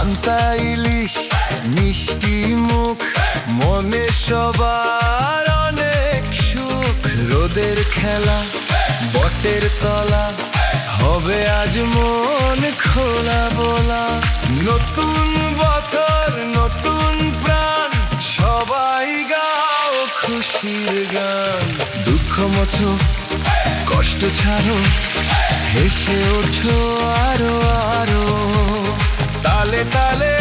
পান্তা ইলিশ মিষ্টি মুখ, মনে সবার অনেক সুখ। রোদের খেলা বটের তলা, হবে আজ মন খোলা বলা। নতুন বছর নতুন প্রাণ, সবাই গাও খুশির গান। দুঃখ মোছো কষ্ট ছাড়ো, হেসে ওঠো আরো আরো, তালে তালে